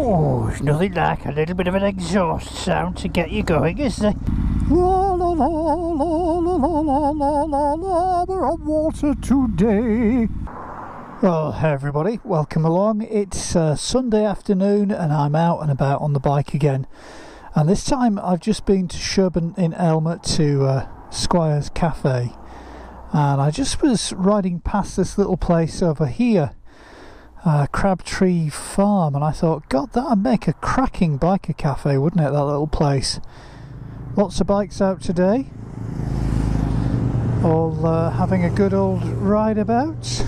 Oh, there's nothing like a little bit of an exhaust sound to get you going, is there? La la la la la la la la la, we're on water today. Well, hey everybody, welcome along. It's Sunday afternoon and I'm out and about on the bike again. And this time I've just been to Sherburn in Elmer to Squires Cafe. And I just was riding past this little place over here, Crabtree Farm, and I thought, God, that'd make a cracking biker cafe, wouldn't it, that little place? Lots of bikes out today, all having a good old ride about.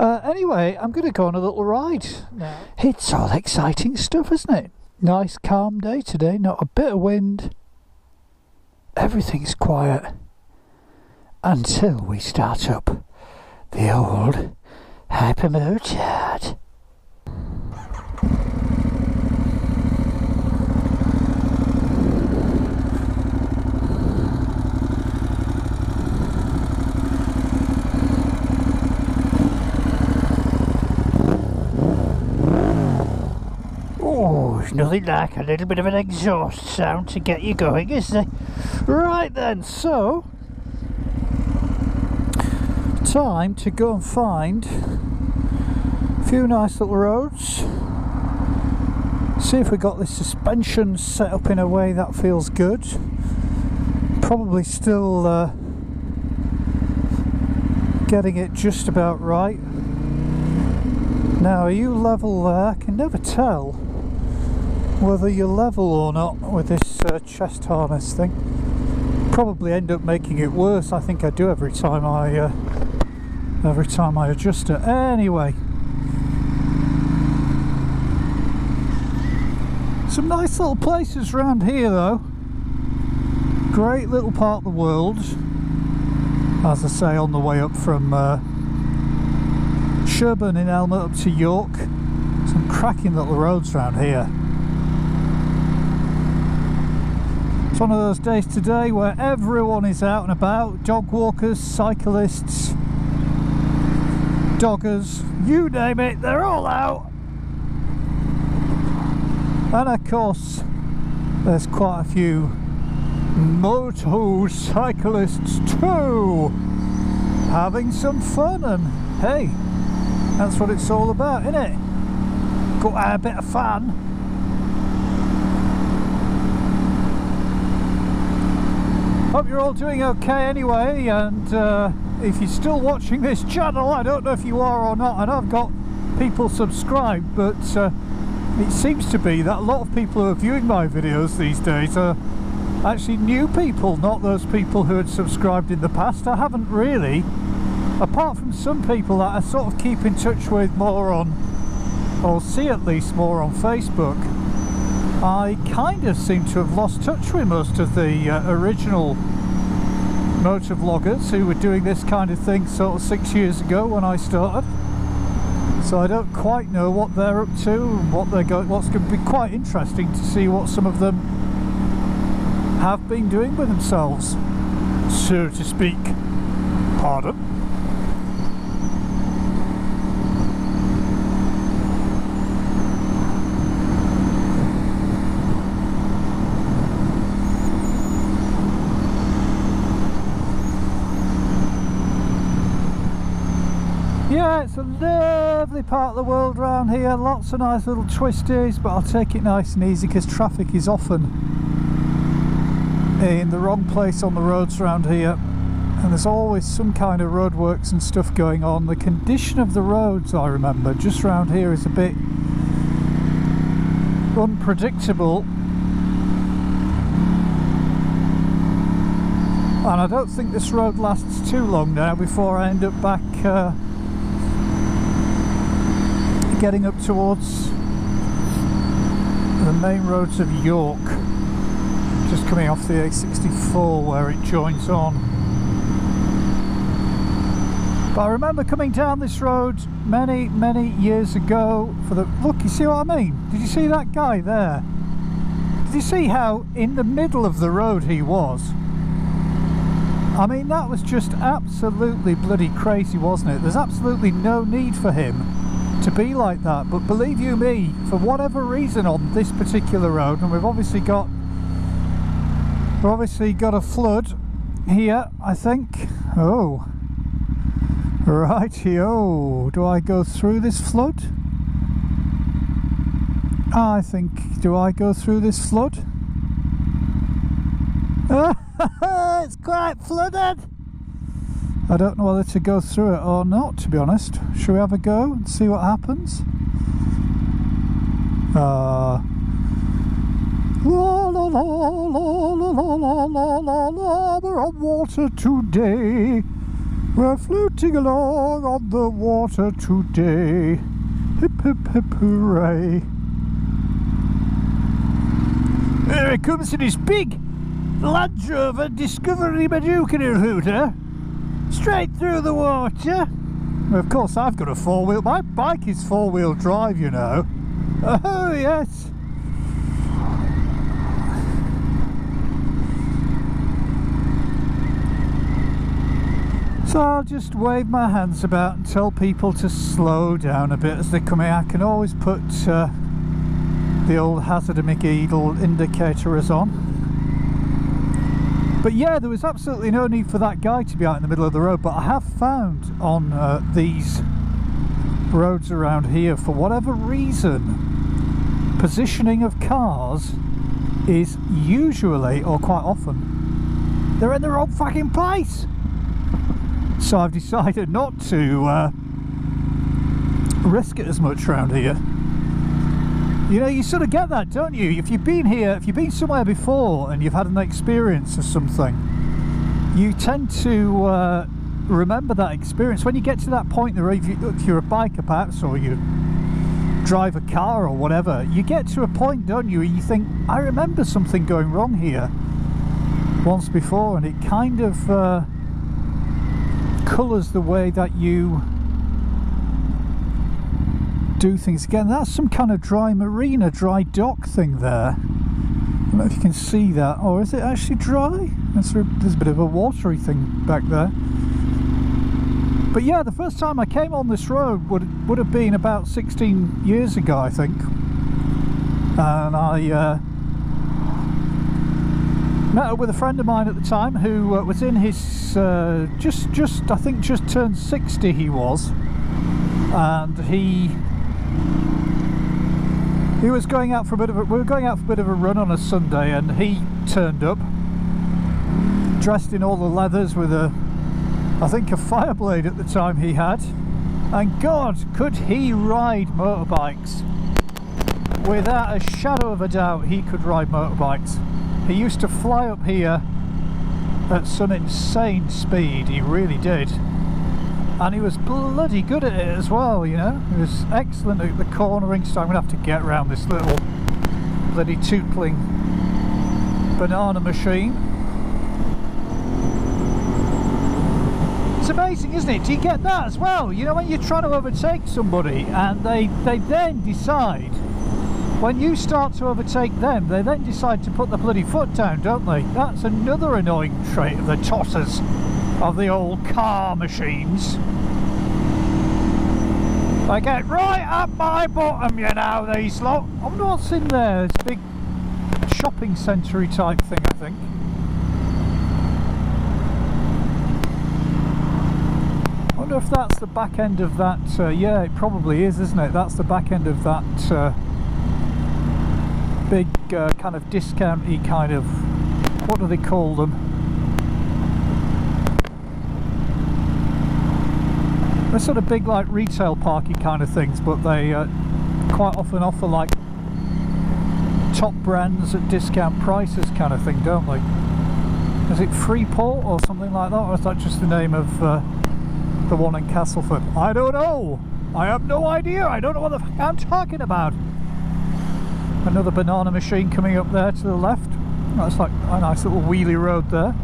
Anyway, I'm going to go on a little ride now. It's all exciting stuff, isn't it? Nice calm day today, not a bit of wind. Everything's quiet until we start up the old Hypermotard. Oh, there's nothing like a little bit of an exhaust sound to get you going, is there? Right then, so time to go and find a few nice little roads, see if we got this suspension set up in a way that feels good. Probably still getting it just about right. Now, are you level there? I can never tell whether you're level or not with this chest harness thing. Probably end up making it worse. I think I do every time I adjust it. Anyway, some nice little places around here though. Great little part of the world, as I say, on the way up from Sherburn in Elmer up to York. Some cracking little roads around here. It's one of those days today where everyone is out and about. Dog walkers, cyclists, doggers, you name it, they're all out. And of course there's quite a few motorcyclists too, having some fun, and hey, that's what it's all about, isn't it? Got to have a bit of fun. Hope you're all doing okay anyway, and if you're still watching this channel, I don't know if you are or not. I know I've got people subscribed, but it seems to be that a lot of people who are viewing my videos these days are actually new people, not those people who had subscribed in the past. I haven't really, apart from some people that I sort of keep in touch with more on, or see at least more on Facebook. I kind of seem to have lost touch with most of the original motor vloggers who were doing this kind of thing sort of 6 years ago when I started. So I don't quite know what they're up to and what they're going. What's going to be quite interesting to see what some of them have been doing with themselves, so to speak. Pardon? Yeah, it's a lovely part of the world around here, lots of nice little twisties, but I'll take it nice and easy because traffic is often in the wrong place on the roads around here, and there's always some kind of roadworks and stuff going on. The condition of the roads, I remember, just around here is a bit unpredictable, and I don't think this road lasts too long now before I end up back getting up towards the main roads of York, just coming off the A64 where it joins on. But I remember coming down this road many years ago for the look. You see what I mean? Did you see that guy there? Did you see how in the middle of the road he was? I mean, that was just absolutely bloody crazy, wasn't it? There's absolutely no need for him to be like that. But believe you me, for whatever reason on this particular road, and we've obviously got a flood here, I think. Oh, rightio. Do I go through this flood? I think, do I go through this flood? It's quite flooded. I don't know whether to go through it or not, to be honest. Shall we have a go and see what happens? La la la la la la la la la, we're on water today. We're floating along on the water today. Hip hip hip hooray. Here it comes in his big Land Rover Discovery Maduka hooter. Straight through the water. Well, of course I've got a four-wheel. My bike is four-wheel drive, you know. Oh yes. So I'll just wave my hands about and tell people to slow down a bit as they come in. I can always put the old hazard needle indicators on. But yeah, there was absolutely no need for that guy to be out in the middle of the road. But I have found on these roads around here, for whatever reason, positioning of cars is usually, or quite often, they're in the wrong fucking place. So I've decided not to risk it as much around here. You know, you sort of get that, don't you? If you've been here, if you've been somewhere before and you've had an experience of something, you tend to remember that experience. When you get to that point, if you're a biker perhaps, or you drive a car or whatever, you get to a point, don't you, where you think, I remember something going wrong here once before, and it kind of colours the way that you do things again. That's some kind of dry marina, dry dock thing there. I don't know if you can see that, or is it actually dry? There's a bit of a watery thing back there. But yeah, the first time I came on this road would have been about 16 years ago, I think. And I met up with a friend of mine at the time who was in his I think just turned 60 he was, and he was going out for a bit of we were going out for a bit of a run on a Sunday, and he turned up dressed in all the leathers with I think a Fireblade at the time he had, and God, could he ride motorbikes. Without a shadow of a doubt, he could ride motorbikes. He used to fly up here at some insane speed, he really did. And he was bloody good at it as well, you know. He was excellent at the cornering, so I'm going to have to get around this little bloody tootling banana machine. It's amazing, isn't it? Do you get that as well? You know, when you're trying to overtake somebody and they then decide, when you start to overtake them, they then decide to put the bloody foot down, don't they? That's another annoying trait of the tossers of the old car machines. They get right up my bottom, you know, these lot. I wonder what's in there. It's a big shopping centre-y type thing, I think. I wonder if that's the back end of that. Yeah, it probably is, isn't it? That's the back end of that big kind of discount-y kind of, what do they call them? They're sort of big, like retail parky kind of things, but they quite often offer like top brands at discount prices kind of thing, don't they? Is it Freeport or something like that, or is that just the name of the one in Castleford? I don't know. I have no idea. I don't know what the fuck I'm talking about. Another banana machine coming up there to the left. That's like a nice little wheelie road there.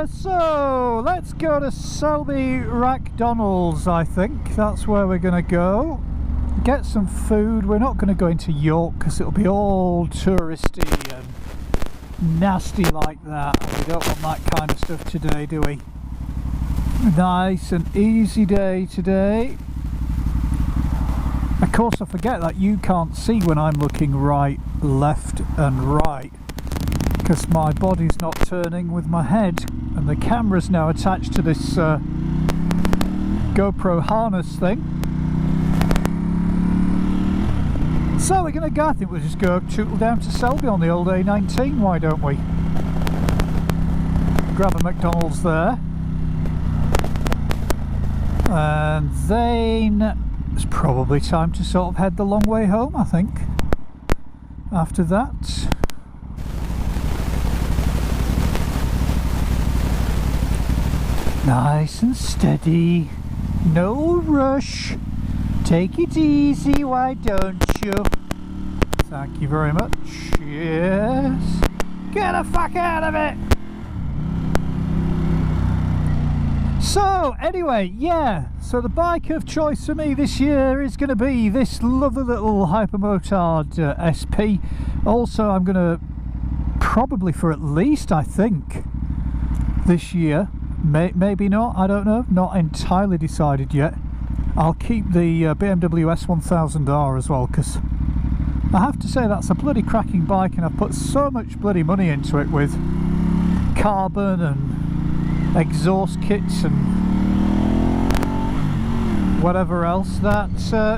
So let's go to Selby Rackdonald's. I think that's where we're going to go. Get some food. We're not going to go into York because it'll be all touristy and nasty like that. We don't want that kind of stuff today, do we? Nice and easy day today. course, I forget that you can't see when I'm looking right, left and right, because my body's not turning with my head, and the camera's now attached to this GoPro harness thing. So we're going to go, I think we'll just go tootle down to Selby on the old A19, why don't we? Grab a McDonald's there. And then it's probably time to sort of head the long way home, I think. After that. Nice and steady. No rush. Take it easy, why don't you? Thank you very much. Yes. Get the fuck out of it! So, anyway, yeah. So the bike of choice for me this year is going to be this lovely little Hypermotard SP. Also, I'm going to probably for at least, I think, this year, maybe not, I don't know, not entirely decided yet. I'll keep the BMW S1000R as well, because I have to say that's a bloody cracking bike, and I've put so much bloody money into it with carbon and exhaust kits and whatever else that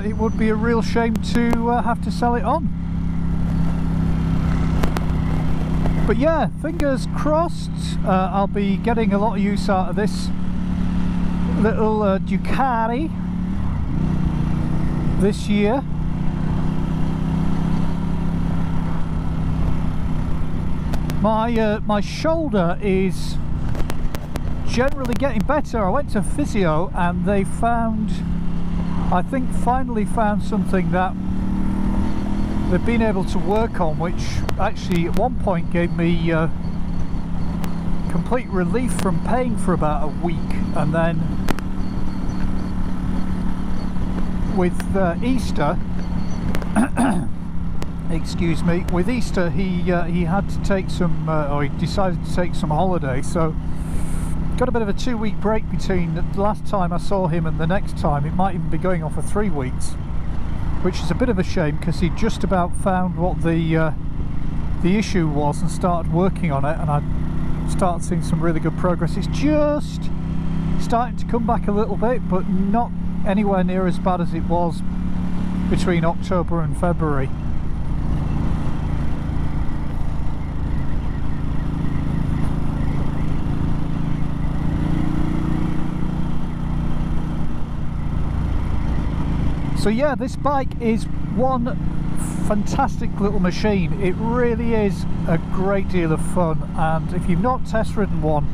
it would be a real shame to have to sell it on. But yeah, fingers crossed, I'll be getting a lot of use out of this little Ducati this year. My shoulder is generally getting better. I went to physio and they found, I think finally found something that they've been able to work on, which actually at one point gave me complete relief from pain for about a week. And then with Easter, excuse me, with Easter he had to take some, or he decided to take some holiday, so got a bit of a 2-week break between the last time I saw him and the next time. It might even be going on for 3 weeks, which is a bit of a shame because he just about found what the issue was and started working on it, and I started seeing some really good progress. It's just starting to come back a little bit, but not anywhere near as bad as it was between October and February. So yeah, this bike is one fantastic little machine. It really is a great deal of fun, and if you've not test ridden one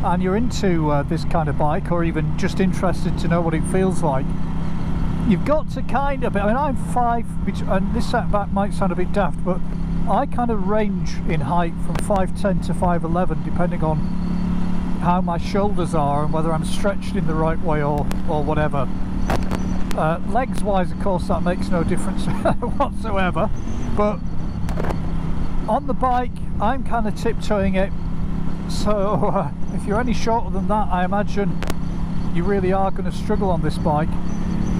and you're into this kind of bike, or even just interested to know what it feels like, you've got to kind of, I mean, I'm 5, and this might sound a bit daft, but I kind of range in height from 5'10" to 5'11", depending on how my shoulders are and whether I'm stretched in the right way or whatever. Legs wise, of course, that makes no difference whatsoever, but on the bike I'm kind of tiptoeing it, so if you're any shorter than that, I imagine you really are going to struggle on this bike.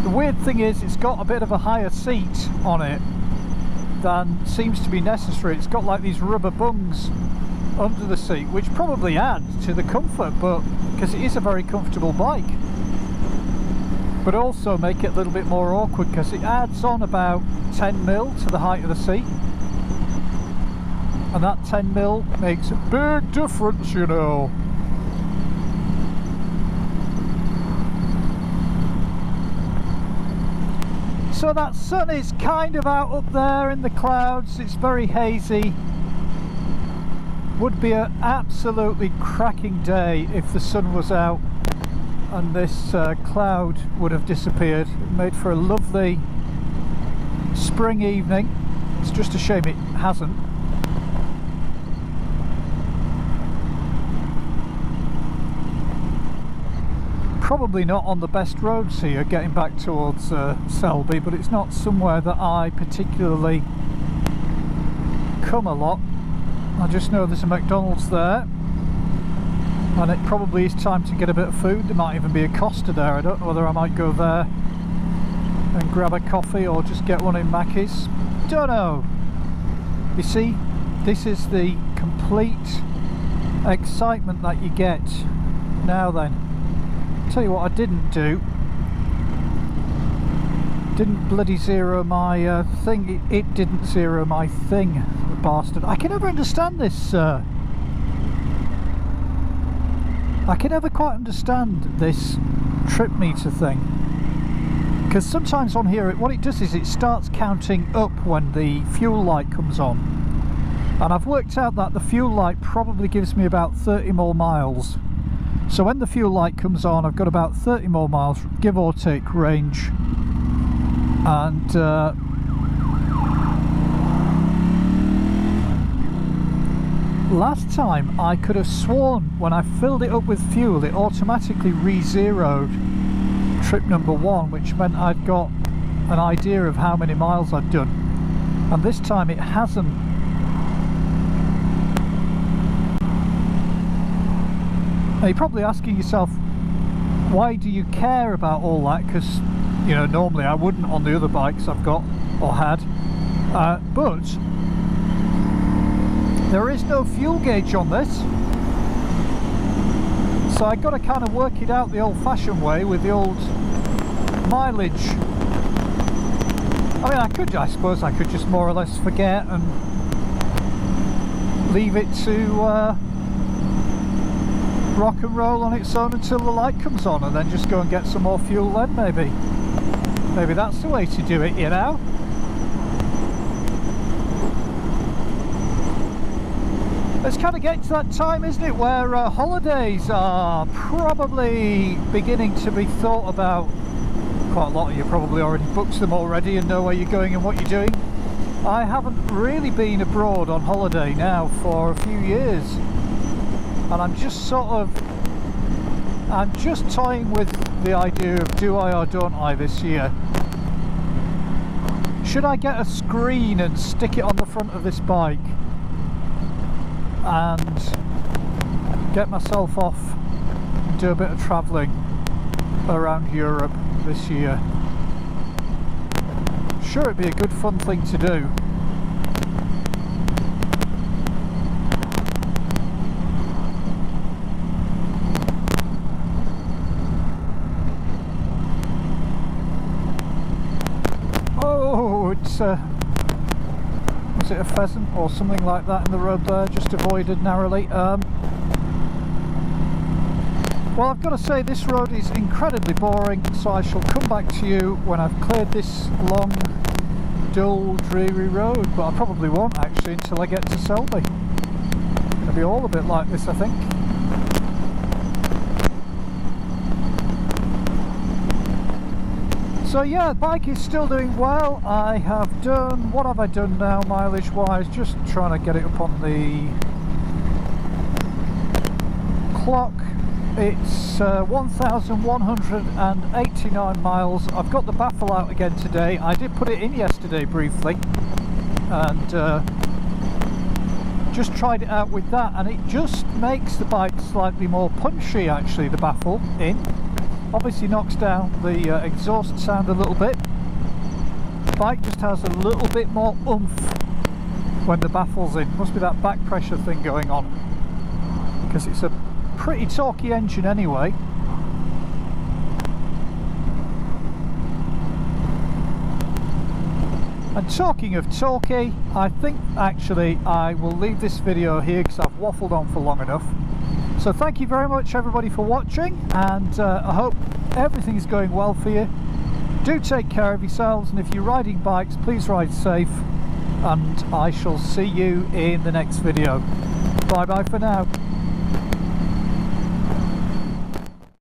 The weird thing is it's got a bit of a higher seat on it than seems to be necessary. It's got like these rubber bungs under the seat, which probably adds to the comfort, but because it is a very comfortable bike, but also make it a little bit more awkward because it adds on about 10mm to the height of the seat, and that 10mm makes a big difference, you know. So that sun is kind of out up there in the clouds. It's very hazy. Would be an absolutely cracking day if the sun was out and this cloud would have disappeared. It made for a lovely spring evening. It's just a shame it hasn't. Probably not on the best roads here getting back towards Selby, but it's not somewhere that I particularly come a lot. I just know there's a McDonald's there, and it probably is time to get a bit of food. There might even be a Costa there. I don't know whether I might go there and grab a coffee or just get one in Mackey's. Don't know. You see, this is the complete excitement that you get. Now then, tell you what I didn't do. Didn't bloody zero my thing. It didn't zero my thing, the bastard. I can never understand this. I can never quite understand this trip meter thing. Because sometimes on here, what it does is it starts counting up when the fuel light comes on. And I've worked out that the fuel light probably gives me about 30 more miles. So when the fuel light comes on, I've got about 30 more miles, give or take, range. And last time I could have sworn when I filled it up with fuel it automatically re-zeroed trip number 1, which meant I'd got an idea of how many miles I'd done, and this time it hasn't. Now you're probably asking yourself, why do you care about all that? Because, you know, normally I wouldn't on the other bikes I've got or had, but there is no fuel gauge on this, so I've got to kind of work it out the old-fashioned way with the old mileage. I mean, I suppose I could just more or less forget and leave it to rock and roll on its own until the light comes on, and then just go and get some more fuel then, maybe. Maybe that's the way to do it, you know? It's kind of getting to that time, isn't it, where holidays are probably beginning to be thought about. Quite a lot of you probably already booked them already and know where you're going and what you're doing. I haven't really been abroad on holiday now for a few years, and I'm just toying with the idea of do I or don't I this year. Should I get a screen and stick it on the front of this bike and get myself off and do a bit of travelling around Europe this year? Sure, it'd be a good fun thing to do. Oh, it's was it a pheasant or something like that in the road there, just avoided narrowly. Well, I've got to say this road is incredibly boring, so I shall come back to you when I've cleared this long, dull, dreary road, but I probably won't actually until I get to Selby. It'll be all a bit like this, I think. So yeah, the bike is still doing well. I have done, what have I done now mileage wise? Just trying to get it up on the clock. It's 1,189 miles. I've got the baffle out again today. I did put it in yesterday briefly and just tried it out with that, and it just makes the bike slightly more punchy actually, the baffle in. Obviously knocks down the exhaust sound a little bit. The bike just has a little bit more oomph when the baffle's in. Must be that back pressure thing going on, because it's a pretty torquey engine anyway. And talking of torquey, I think actually I will leave this video here because I've waffled on for long enough. So thank you very much everybody for watching, and I hope everything's going well for you. Do take care of yourselves, and if you're riding bikes, please ride safe, and I shall see you in the next video. Bye bye for now.